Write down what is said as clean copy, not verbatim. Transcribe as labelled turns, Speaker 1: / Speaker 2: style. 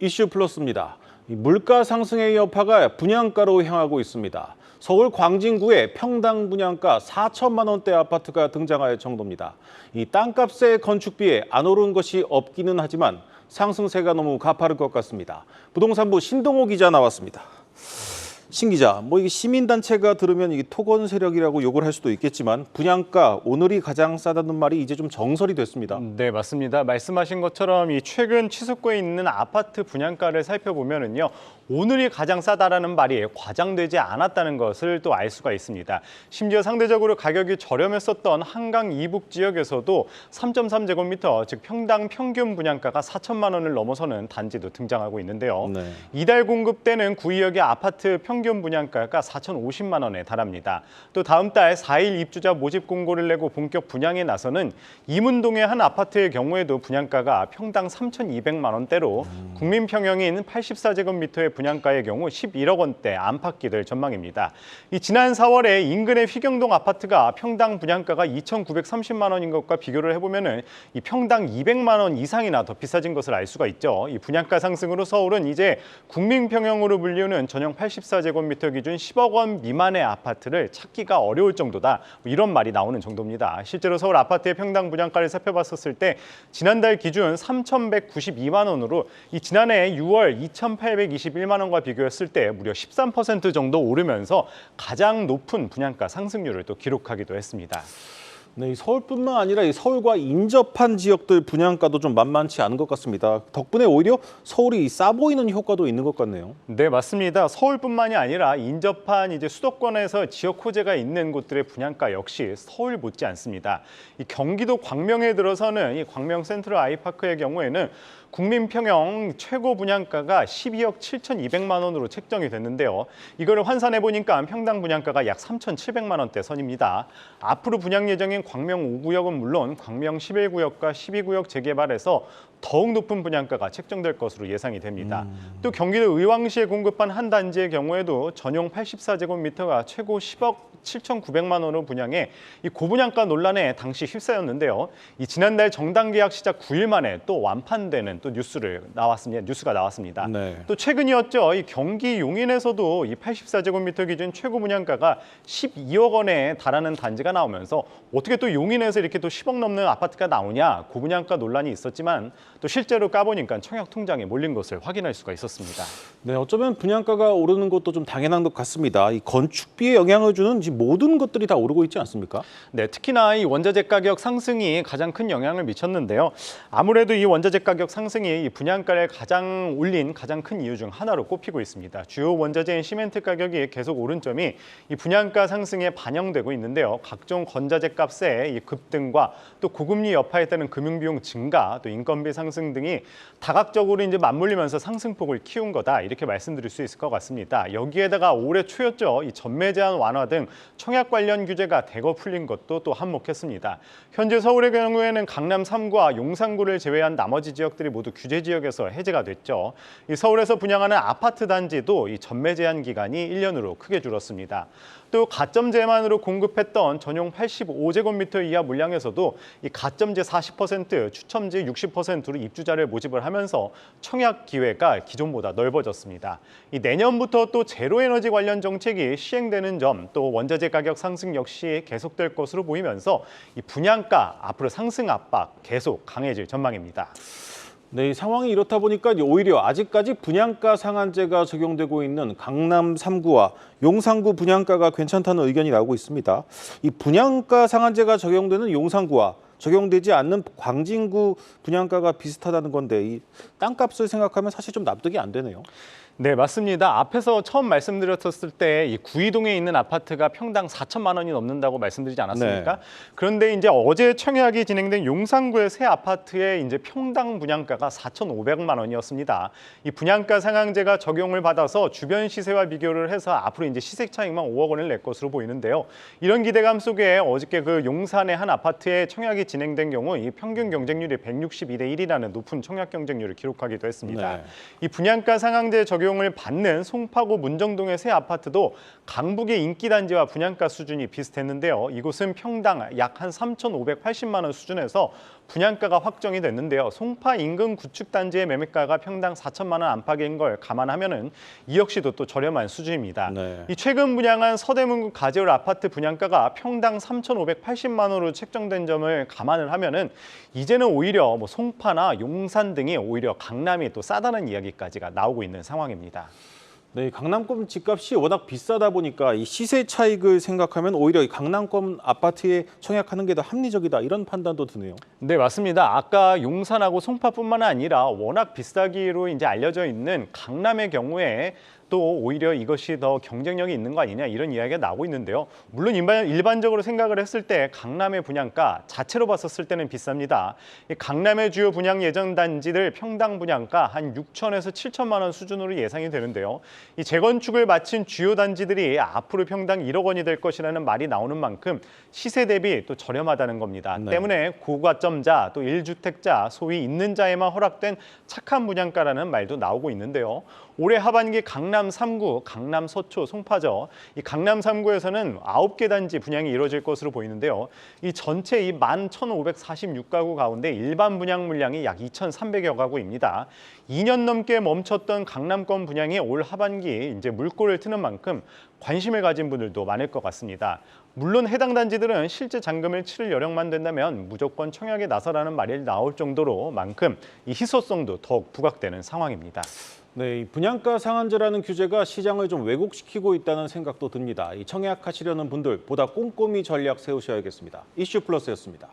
Speaker 1: 이슈 플러스입니다. 물가 상승의 여파가 분양가로 향하고 있습니다. 서울 광진구의 평당 분양가 4천만 원대 아파트가 등장할 정도입니다. 이 땅값의 건축비에 안 오른 것이 없기는 하지만 상승세가 너무 가파를 것 같습니다. 부동산부 신동호 기자 나왔습니다. 신 기자, 이게 시민단체가 들으면 이게 토건 세력이라고 욕을 할 수도 있겠지만 분양가 오늘이 가장 싸다는 말이 이제 좀 정설이 됐습니다.
Speaker 2: 네, 맞습니다. 말씀하신 것처럼 이 최근 취소구에 있는 아파트 분양가를 살펴보면은요. 오늘이 가장 싸다라는 말이 과장되지 않았다는 것을 또 알 수가 있습니다. 심지어 상대적으로 가격이 저렴했었던 한강 이북 지역에서도 3.3제곱미터, 즉 평당 평균 분양가가 4천만 원을 넘어서는 단지도 등장하고 있는데요.
Speaker 1: 네.
Speaker 2: 이달 공급되는 구의역의 아파트 평균 분양가가 4,050만 원에 달합니다. 또 다음 달 4일 입주자 모집 공고를 내고 본격 분양에 나서는 이문동의 한 아파트의 경우에도 분양가가 평당 3,200만 원대로 국민 평형인 84제곱미터의 분양가의 경우 11억 원대 안팎이 될 전망입니다. 지난 4월에 인근의 휘경동 아파트가 평당 분양가가 2,930만 원인 것과 비교를 해보면은 이 평당 200만 원 이상이나 더 비싸진 것을 알 수가 있죠. 이 분양가 상승으로 서울은 이제 국민 평형으로 불리우는 전용 84제곱미터 기준 10억 원 미만의 아파트를 찾기가 어려울 정도다. 이런 말이 나오는 정도입니다. 실제로 서울 아파트의 평당 분양가를 살펴봤었을 때 지난달 기준 3,192만 원으로 지난해 6월 2,821만 원과 비교했을 때 무려 13% 정도 오르면서 가장 높은 분양가 상승률을 또 기록하기도 했습니다.
Speaker 1: 네, 서울뿐만 아니라 서울과 인접한 지역들 분양가도 좀 만만치 않은 것 같습니다. 덕분에 오히려 서울이 싸 보이는 효과도 있는 것 같네요.
Speaker 2: 네, 맞습니다. 서울뿐만이 아니라 인접한 수도권에서 지역 호재가 있는 곳들의 분양가 역시 서울 못지 않습니다. 경기도 광명에 들어서는 광명 센트럴 아이파크의 경우에는 국민 평형 최고 분양가가 12억 7,200만 원으로 책정이 됐는데요. 이거를 환산해 보니까 평당 분양가가 약 3,700만 원대 선입니다. 앞으로 분양 예정인 광명 5구역은 물론 광명 11구역과 12구역 재개발에서 더욱 높은 분양가가 책정될 것으로 예상이 됩니다. 또 경기도 의왕시에 공급한 한 단지의 경우에도 전용 84제곱미터가 최고 10억 7,900만 원으로 분양해 고분양가 논란에 당시 휩싸였는데요. 지난달 정당 계약 시작 9일 만에 또 완판되는 또 뉴스가 나왔습니다.
Speaker 1: 네.
Speaker 2: 또 최근이었죠. 경기 용인에서도 84제곱미터 기준 최고 분양가가 12억 원에 달하는 단지가 나오면서 어떻게 또 용인에서 이렇게 또 10억 넘는 아파트가 나오냐, 고분양가 논란이 있었지만 또 실제로 까보니까 청약 통장에 몰린 것을 확인할 수가 있었습니다.
Speaker 1: 네, 어쩌면 분양가가 오르는 것도 좀 당연한 것 같습니다. 이 건축비에 영향을 주는 모든 것들이 다 오르고 있지 않습니까?
Speaker 2: 네, 특히나 원자재 가격 상승이 가장 큰 영향을 미쳤는데요. 아무래도 원자재 가격 상승이 분양가를 가장 올린 가장 큰 이유 중 하나로 꼽히고 있습니다. 주요 원자재인 시멘트 가격이 계속 오른 점이 분양가 상승에 반영되고 있는데요. 각종 건자재 값의 급등과 또 고금리 여파에 따른 금융비용 증가, 또 인건비 상승 등이 다각적으로 맞물리면서 상승폭을 키운 거다, 이렇게 말씀드릴 수 있을 것 같습니다. 여기에다가 올해 초였죠. 전매 제한 완화 등 청약 관련 규제가 대거 풀린 것도 또 한몫했습니다. 현재 서울의 경우에는 강남 3구와 용산구를 제외한 나머지 지역들이 모두 규제 지역에서 해제가 됐죠. 서울에서 분양하는 아파트 단지도 전매 제한 기간이 1년으로 크게 줄었습니다. 또 가점제만으로 공급했던 전용 85제곱미터 이하 물량에서도 가점제 40%, 추첨제 60%로 입주자를 모집을 하면서 청약 기회가 기존보다 넓어졌습니다. 내년부터 또 제로에너지 관련 정책이 시행되는 점, 또 원자재 가격 상승 역시 계속될 것으로 보이면서 분양가 앞으로 상승 압박 계속 강해질 전망입니다.
Speaker 1: 네, 이 상황이 이렇다 보니까 오히려 아직까지 분양가 상한제가 적용되고 있는 강남 3구와 용산구 분양가가 괜찮다는 의견이 나오고 있습니다. 이 분양가 상한제가 적용되는 용산구와 적용되지 않는 광진구 분양가가 비슷하다는 건데 이 땅값을 생각하면 사실 좀 납득이 안 되네요.
Speaker 2: 네, 맞습니다. 앞에서 처음 말씀드렸을 때 구이동에 있는 아파트가 평당 4천만 원이 넘는다고 말씀드리지 않았습니까?
Speaker 1: 네.
Speaker 2: 그런데 어제 청약이 진행된 용산구의 새 아파트의 평당 분양가가 4,500만 원이었습니다. 분양가 상한제가 적용을 받아서 주변 시세와 비교를 해서 앞으로 시세 차익만 5억 원을 낼 것으로 보이는데요. 이런 기대감 속에 어저께 용산의 한 아파트의 청약이 진행된 경우 이 평균 경쟁률이 162대 1이라는 높은 청약 경쟁률을 기록하기도 했습니다.
Speaker 1: 네.
Speaker 2: 이 분양가 상한제 적용을 받는 송파구 문정동의 새 아파트도 강북의 인기 단지와 분양가 수준이 비슷했는데요. 이곳은 평당 약 한 3,580만 원 수준에서 분양가가 확정이 됐는데요. 송파 인근 구축 단지의 매매가가 평당 4천만 원 안팎인 걸 감안하면은 이 역시도 또 저렴한 수준입니다.
Speaker 1: 네.
Speaker 2: 이 최근 분양한 서대문구 가재울 아파트 분양가가 평당 3,580만 원으로 책정된 점을 감안을 하면은 이제는 오히려 뭐 송파나 용산 등이 오히려 강남이 또 싸다는 이야기까지가 나오고 있는 상황입니다.
Speaker 1: 네, 강남권 집값이 워낙 비싸다 보니까 이 시세 차익을 생각하면 오히려 이 강남권 아파트에 청약하는 게 더 합리적이다 이런 판단도 드네요.
Speaker 2: 네, 맞습니다. 아까 용산하고 송파뿐만 아니라 워낙 비싸기로 이제 알려져 있는 강남의 경우에 또 오히려 이것이 더 경쟁력이 있는 거 아니냐 이런 이야기가 나오고 있는데요. 물론 일반적으로 생각을 했을 때 강남의 분양가 자체로 봤었을 때는 비쌉니다. 이 강남의 주요 분양 예정 단지들 평당 분양가 한 6천에서 7천만 원 수준으로 예상이 되는데요. 이 재건축을 마친 주요 단지들이 앞으로 평당 1억 원이 될 것이라는 말이 나오는 만큼 시세 대비 또 저렴하다는 겁니다.
Speaker 1: 네.
Speaker 2: 때문에 고가점자 또 1주택자 소위 있는 자에만 허락된 착한 분양가라는 말도 나오고 있는데요. 올해 하반기 강남 3구, 강남 서초, 송파죠. 이 강남 3구에서는 9개 단지 분양이 이루어질 것으로 보이는데요. 이 전체 이 11,546가구 가운데 일반 분양 물량이 약 2,300여 가구입니다. 2년 넘게 멈췄던 강남권 분양이 올 하반기 이제 물꼬를 트는 만큼 관심을 가진 분들도 많을 것 같습니다. 물론 해당 단지들은 실제 잔금을 치를 여력만 된다면 무조건 청약에 나서라는 말이 나올 정도로 만큼 이 희소성도 더욱 부각되는 상황입니다.
Speaker 1: 네, 이 분양가 상한제라는 규제가 시장을 좀 왜곡시키고 있다는 생각도 듭니다. 이 청약하시려는 분들 보다 꼼꼼히 전략 세우셔야겠습니다. 이슈플러스였습니다.